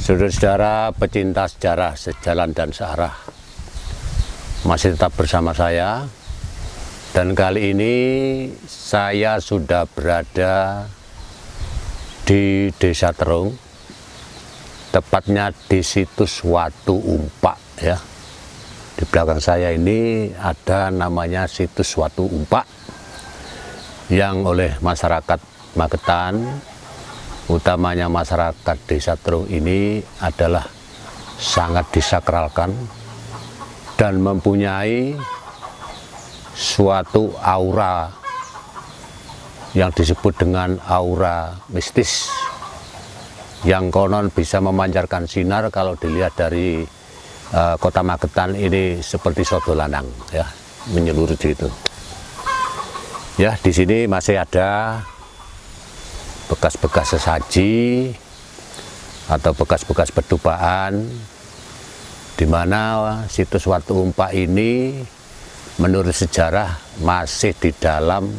Saudara-saudara pecinta sejarah sejalan dan searah, masih tetap bersama saya, dan kali ini saya sudah berada di Desa Terung, tepatnya di situs Watu Umpak ya. Di belakang saya ini ada namanya situs Watu Umpak yang oleh masyarakat Magetan, utamanya masyarakat Desa Terung ini adalah sangat disakralkan dan mempunyai suatu aura yang disebut dengan aura mistis yang konon bisa memancarkan sinar. Kalau dilihat dari kota Magetan ini seperti sodo lanang ya, menyeluruh itu ya. Di sini masih ada bekas-bekas sesaji atau bekas-bekas pedupaan, di mana situs Watu Umpak ini menurut sejarah masih di dalam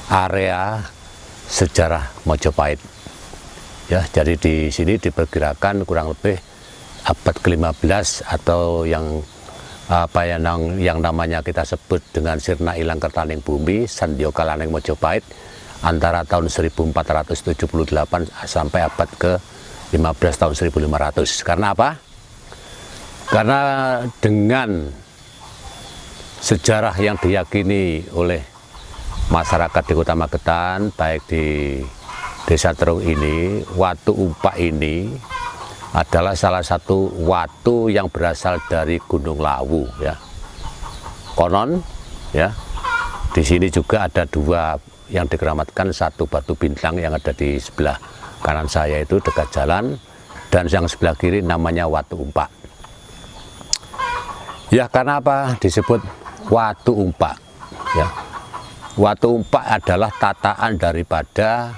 area sejarah Mojopahit ya. Jadi di sini diperkirakan kurang lebih abad ke-15 atau yang namanya kita sebut dengan Sirna Ilang Kertaning Bumi Sandioka Laneng Mojopahit antara tahun 1478 sampai abad ke-15 tahun 1500. Karena apa? Karena dengan sejarah yang diyakini oleh masyarakat di Kota Magetan, baik di Desa Terung ini, Watu Umpak ini adalah salah satu watu yang berasal dari Gunung Lawu ya. Konon ya, di sini juga ada dua yang dikeramatkan, satu batu bintang yang ada di sebelah kanan saya itu dekat jalan, dan yang sebelah kiri namanya Watu Umpak. Ya, karena apa disebut Watu Umpak? Ya, Watu Umpak adalah tataan daripada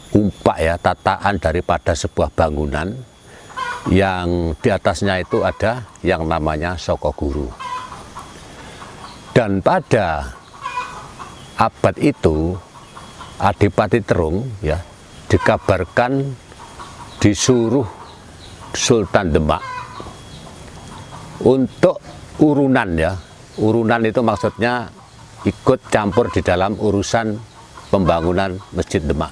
umpak ya, tataan daripada sebuah bangunan yang di atasnya itu ada yang namanya Sokoguru. Dan pada abad itu Adipati Terung ya dikabarkan disuruh Sultan Demak untuk urunan ya. Urunan itu maksudnya ikut campur di dalam urusan pembangunan Masjid Demak.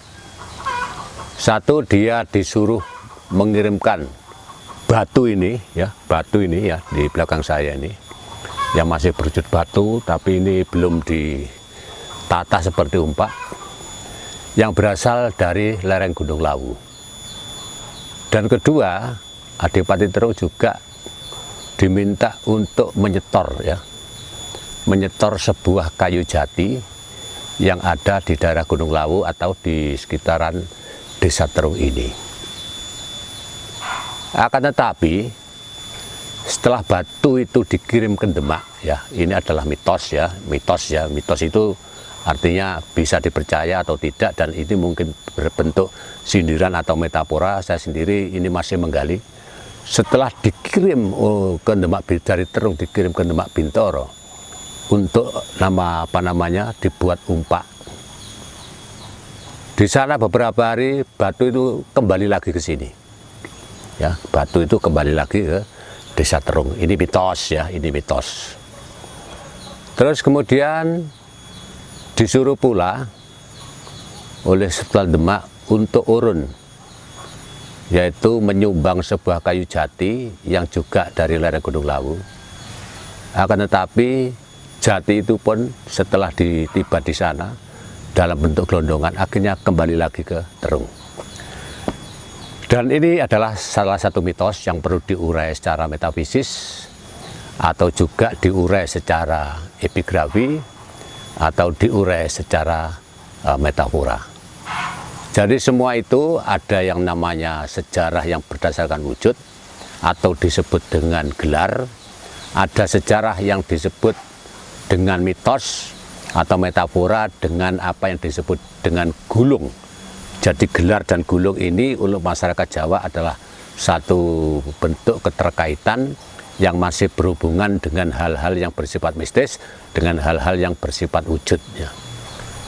Satu, dia disuruh mengirimkan batu ini ya di belakang saya ini yang masih berwujud batu, tapi ini belum ditata seperti umpak, yang berasal dari lereng Gunung Lawu. Dan kedua, Adipati Terung juga diminta untuk menyetor sebuah kayu jati yang ada di daerah Gunung Lawu atau di sekitaran Desa Terung ini. Akan tetapi setelah batu itu dikirim ke Demak ya, ini adalah mitos itu artinya bisa dipercaya atau tidak, dan ini mungkin berbentuk sindiran atau metafora. Saya sendiri ini masih menggali. Setelah dikirim ke Demak dari Terung, dikirim ke Demak Bintoro untuk dibuat umpak. Di sana beberapa hari batu itu kembali lagi ke sini. Ya, batu itu kembali lagi ke Desa Terung. Ini mitos ya, ini mitos. Terus kemudian disuruh pula oleh Sultan Demak untuk urun, yaitu menyumbang sebuah kayu jati yang juga dari lereng Gunung Lawu. Akan tetapi jati itu pun setelah tiba di sana dalam bentuk gelondongan, akhirnya kembali lagi ke Terung. Dan ini adalah salah satu mitos yang perlu diurai secara metafisis atau juga diurai secara epigrafi atau diurai secara metafora. Jadi semua itu ada yang namanya sejarah yang berdasarkan wujud, atau disebut dengan gelar, ada sejarah yang disebut dengan mitos atau metafora dengan apa yang disebut dengan gulung. Jadi gelar dan gulung ini untuk masyarakat Jawa adalah satu bentuk keterkaitan yang masih berhubungan dengan hal-hal yang bersifat mistis, dengan hal-hal yang bersifat wujud.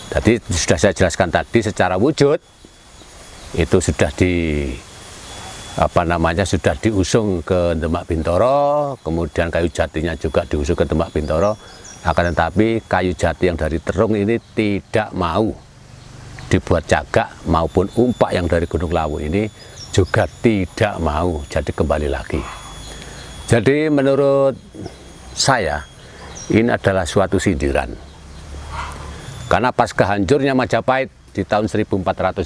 Jadi sudah saya jelaskan tadi, secara wujud itu sudah sudah diusung ke Demak Bintoro, kemudian kayu jatinya juga diusung ke Demak Bintoro. Akan tetapi kayu jati yang dari Terung ini tidak mau dibuat cagak, maupun umpak yang dari Gunung Lawu ini juga tidak mau, jadi kembali lagi. Jadi menurut saya ini adalah suatu sindiran, karena pasca hancurnya Majapahit di tahun 1478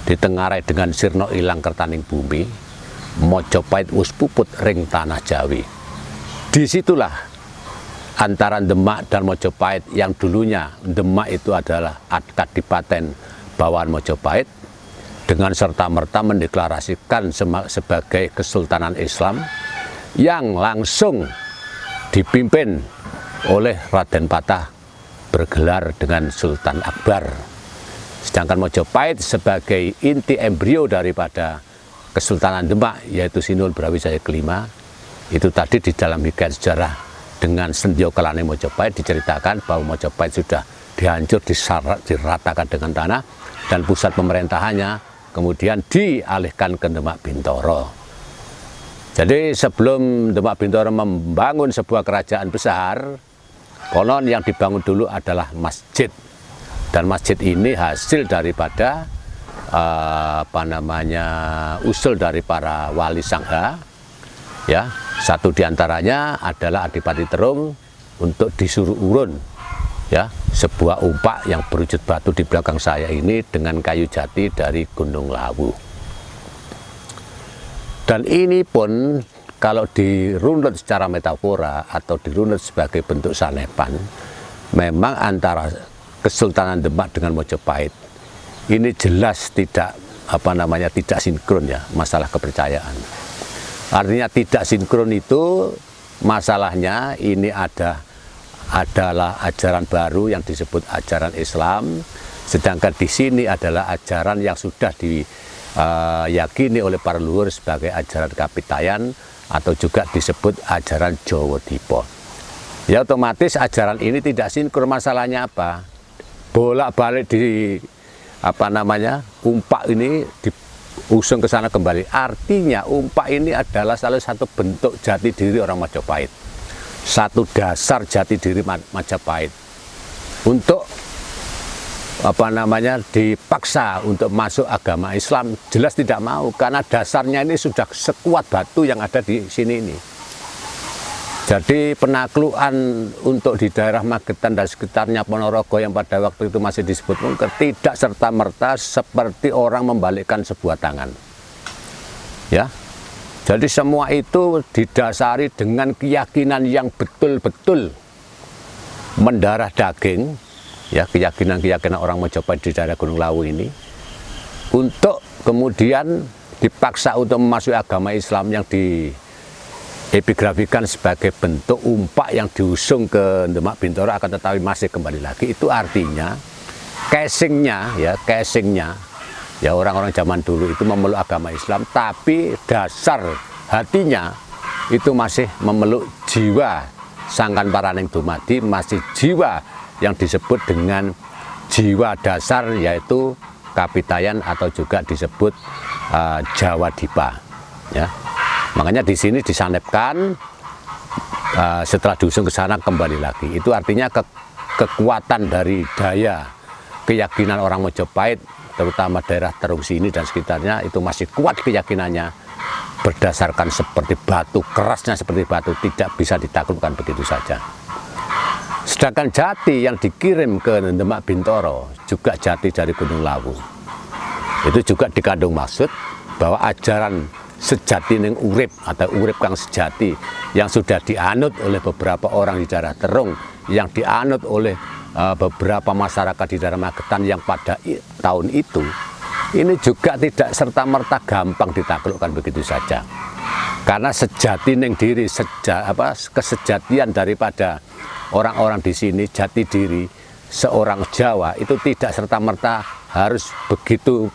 ditengarai dengan sirna ilang kertaning bumi, Majapahit wis puput ring tanah Jawi. Disitulah antara Demak dan Majapahit, yang dulunya Demak itu adalah Kadipaten bawahan Majapahit, dengan serta-merta mendeklarasikan sebagai Kesultanan Islam yang langsung dipimpin oleh Raden Patah bergelar dengan Sultan Akbar. Sedangkan Majapahit sebagai inti embrio daripada Kesultanan Demak, yaitu Sinul Brawijaya kelima, itu tadi di dalam hikayat sejarah dengan Sendyo Kelane Majapahit diceritakan bahwa Majapahit sudah dihancur, diratakan dengan tanah, dan pusat pemerintahannya kemudian dialihkan ke Demak Bintoro. Jadi sebelum Demak Bintoro membangun sebuah kerajaan besar, konon yang dibangun dulu adalah masjid. Dan masjid ini hasil daripada usul dari para wali sangha, ya. Satu diantaranya adalah Adipati Terung untuk disuruh urun, ya, sebuah umpak yang berwujud batu di belakang saya ini dengan kayu jati dari Gunung Lawu. Dan ini pun kalau dirunut secara metafora atau dirunut sebagai bentuk sanepan, memang antara Kesultanan Demak dengan Majapahit ini jelas tidak tidak sinkron, ya, masalah kepercayaan. Artinya tidak sinkron itu masalahnya ini adalah ajaran baru yang disebut ajaran Islam, sedangkan di sini adalah ajaran yang sudah diyakini oleh para leluhur sebagai ajaran Kapitayan atau juga disebut ajaran Jawa Dipa. Ya otomatis ajaran ini tidak sinkron. Masalahnya apa? Bolak-balik umpak ini diusung ke sana kembali. Artinya umpak ini adalah salah satu bentuk jati diri orang Majapahit, satu dasar jati diri Majapahit untuk dipaksa untuk masuk agama Islam, jelas tidak mau, karena dasarnya ini sudah sekuat batu yang ada di sini ini. Jadi penaklukan untuk di daerah Magetan dan sekitarnya, Ponorogo yang pada waktu itu masih disebut Mungker, tidak serta-merta seperti orang membalikkan sebuah tangan, ya. Jadi semua itu didasari dengan keyakinan yang betul-betul mendarah daging, ya, keyakinan orang Majapahit di daerah Gunung Lawu ini, untuk kemudian dipaksa untuk memasuki agama Islam yang diepigrafikan sebagai bentuk umpak yang diusung ke Demak Bintoro, akan tetapi masih kembali lagi. Itu artinya casingnya ya orang-orang zaman dulu itu memeluk agama Islam, tapi dasar hatinya itu masih memeluk jiwa Sangkan Paraning Dumadi, masih jiwa yang disebut dengan jiwa dasar, yaitu Kapitayan atau juga disebut Jawa Dipa, ya. Makanya di sini disanepkan setelah diusung ke sana kembali lagi. Itu artinya kekuatan dari daya keyakinan orang Majapahit, terutama daerah Terung sini dan sekitarnya, itu masih kuat keyakinannya, berdasarkan seperti batu, kerasnya seperti batu, tidak bisa ditaklukkan begitu saja. Sedangkan jati yang dikirim ke Demak Bintoro juga jati dari Gunung Lawu. Itu juga dikandung maksud bahwa ajaran sejati ning urip atau urip kang sejati yang sudah dianut oleh beberapa orang di daerah Terung, yang dianut oleh beberapa masyarakat di daerah Magetan yang pada tahun itu ini juga tidak serta-merta gampang ditaklukkan begitu saja. Karena sejati ning diri, kesejatian daripada orang-orang di sini, jati diri seorang Jawa itu tidak serta-merta harus begitu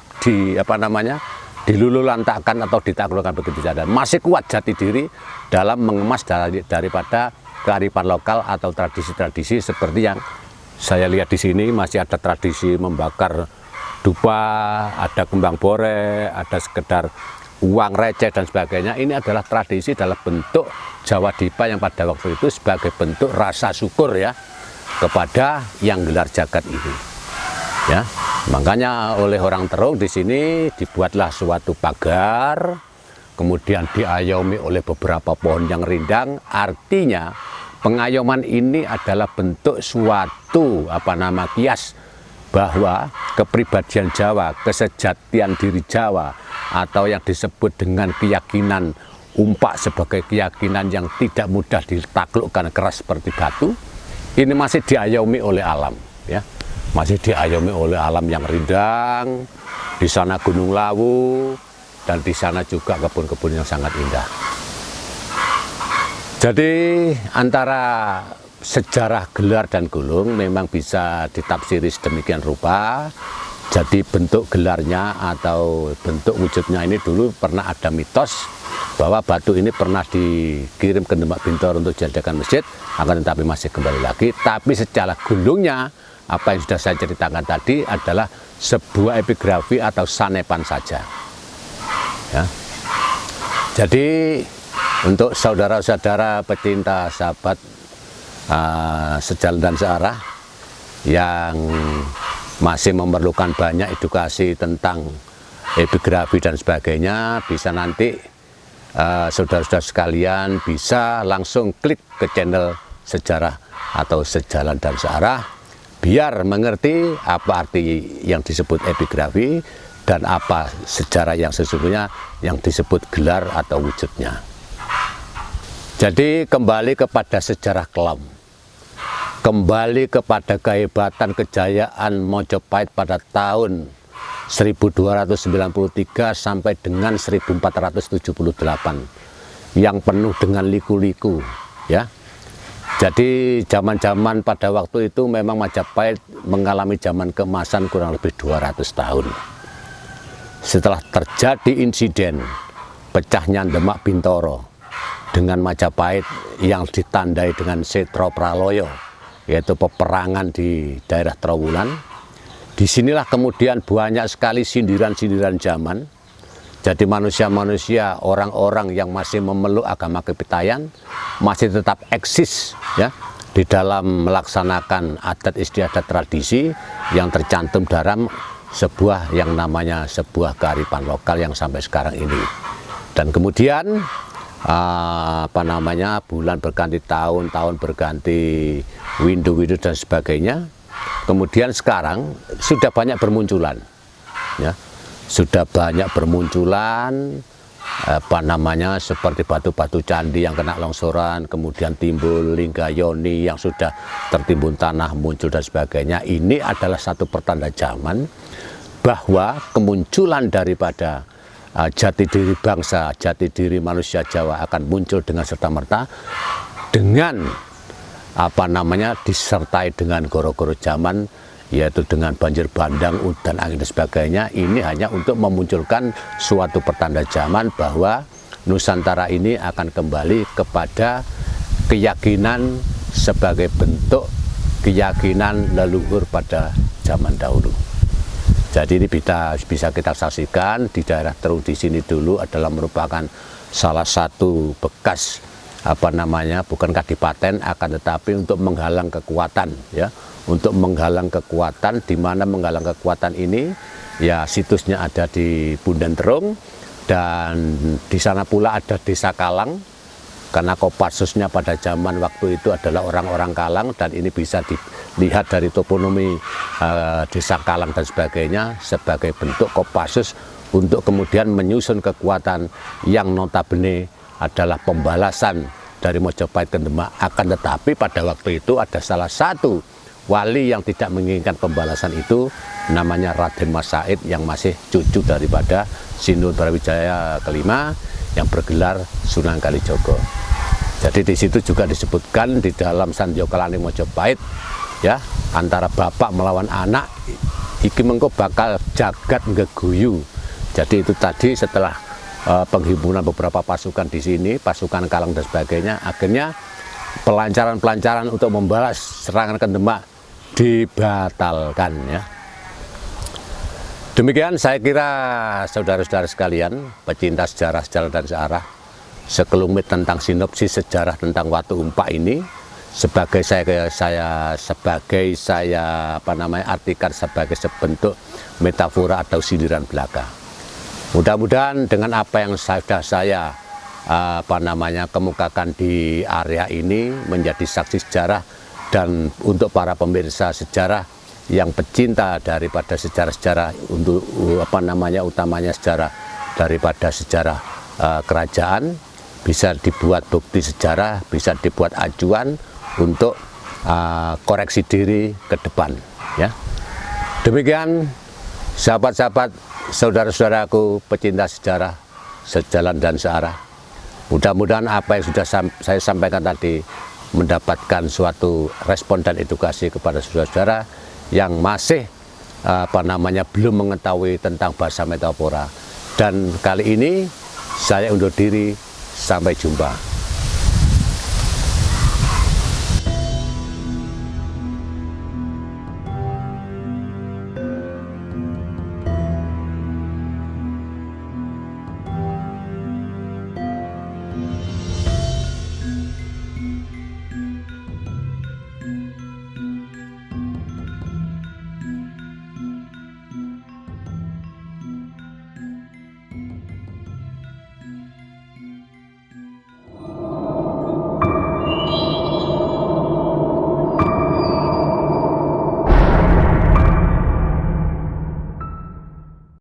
dilululantakkan atau ditaklukkan begitu saja. Masih kuat jati diri dalam mengemas daripada kearifan lokal atau tradisi-tradisi seperti yang saya lihat di sini. Masih ada tradisi membakar dupa, ada kembang bore, ada sekedar uang receh dan sebagainya. Ini adalah tradisi dalam bentuk Jawa Dipa yang pada waktu itu sebagai bentuk rasa syukur ya kepada yang gelar jagat ini. Ya, makanya oleh orang Terong di sini dibuatlah suatu pagar, kemudian diayomi oleh beberapa pohon yang rindang. Artinya pengayoman ini adalah bentuk suatu kias bahwa kepribadian Jawa, kesejatian diri Jawa, atau yang disebut dengan keyakinan umpak sebagai keyakinan yang tidak mudah ditaklukkan, keras seperti batu, ini masih diayomi oleh alam, ya, masih diayomi oleh alam yang rindang. Di sana Gunung Lawu dan di sana juga kebun-kebun yang sangat indah. Jadi antara sejarah Gelar dan Gulung memang bisa ditafsiri sedemikian rupa. Jadi bentuk gelarnya atau bentuk wujudnya ini dulu pernah ada mitos bahwa batu ini pernah dikirim ke Demak Bintoro untuk dijadikan masjid, akan tetapi masih kembali lagi. Tapi secara gulungnya, apa yang sudah saya ceritakan tadi adalah sebuah epigrafi atau sanepan saja. Ya. Jadi untuk saudara-saudara pecinta sahabat sejalan dan searah yang masih memerlukan banyak edukasi tentang epigrafi dan sebagainya, bisa nanti saudara-saudara sekalian bisa langsung klik ke channel Sejarah atau Sejalan dan Searah biar mengerti apa arti yang disebut epigrafi dan apa sejarah yang sesungguhnya yang disebut gelar atau wujudnya. Jadi kembali kepada sejarah kelam, kembali kepada kehebatan kejayaan Mojopahit pada tahun 1293 sampai dengan 1478 yang penuh dengan liku-liku, ya. Jadi zaman-zaman pada waktu itu memang Majapahit mengalami zaman keemasan kurang lebih 200 tahun. Setelah terjadi insiden pecahnya Demak Bintoro dengan Majapahit yang ditandai dengan Setro Praloyo, yaitu peperangan di daerah Trowulan. Disinilah kemudian banyak sekali sindiran-sindiran zaman. Jadi manusia-manusia, orang-orang yang masih memeluk agama Kepitayan masih tetap eksis ya di dalam melaksanakan adat istiadat tradisi yang tercantum dalam sebuah yang namanya sebuah kearifan lokal yang sampai sekarang ini. Dan kemudian bulan berganti tahun berganti windu-windu dan sebagainya. Kemudian sekarang sudah banyak bermunculan, ya, sudah banyak bermunculan seperti batu-batu candi yang kena longsoran, kemudian timbul linggayoni yang sudah tertimbun tanah muncul dan sebagainya. Ini adalah satu pertanda zaman bahwa kemunculan daripada jati diri bangsa, jati diri manusia Jawa akan muncul dengan serta-merta dengan disertai dengan goro-goro zaman, yaitu dengan banjir bandang, udan, angin dan sebagainya. Ini hanya untuk memunculkan suatu pertanda zaman bahwa Nusantara ini akan kembali kepada keyakinan sebagai bentuk keyakinan leluhur pada zaman dahulu. Jadi ini bisa kita saksikan di daerah Terong di sini dulu adalah merupakan salah satu bekas bukan kadipaten, akan tetapi untuk menghalang kekuatan, ya, untuk menghalang kekuatan. Di mana menghalang kekuatan ini, ya, situsnya ada di Punden Terong, dan di sana pula ada Desa Kalang, karena Kopassusnya pada zaman waktu itu adalah orang-orang Kalang, dan ini bisa dilihat dari toponomi Desa Kalang dan sebagainya sebagai bentuk Kopassus untuk kemudian menyusun kekuatan yang notabene adalah pembalasan dari Mojopahit ke Demak. Akan tetapi pada waktu itu ada salah satu wali yang tidak menginginkan pembalasan itu, namanya Raden Mas Said yang masih cucu daripada Sinur Brawijaya kelima yang bergelar Sunan Kalijogo. Jadi di situ juga disebutkan di dalam Sandyokalane Mojopahit ya, antara bapak melawan anak iki mengko bakal jagat ngeguyu. Jadi itu tadi setelah penghimpunan beberapa pasukan di sini, pasukan Kalang dan sebagainya, akhirnya pelancaran-pelancaran untuk membalas serangan ke Demak dibatalkan ya. Demikian saya kira saudara-saudara sekalian, pecinta sejarah dan searah, sekelumit tentang sinopsis sejarah tentang Watu Umpak ini sebagai saya artikan sebagai sebentuk metafora atau sindiran belaka. Mudah-mudahan dengan apa yang sudah saya kemukakan di area ini menjadi saksi sejarah, dan untuk para pemirsa sejarah yang pecinta daripada sejarah-sejarah untuk utamanya sejarah daripada sejarah kerajaan, bisa dibuat bukti sejarah, bisa dibuat acuan untuk koreksi diri ke depan ya. Demikian sahabat-sahabat, saudara-saudaraku pecinta sejarah sejalan dan searah, mudah-mudahan apa yang sudah saya sampaikan tadi mendapatkan suatu respon dan edukasi kepada saudara-saudara yang masih belum mengetahui tentang bahasa metafora. Dan kali ini saya undur diri, sampai jumpa.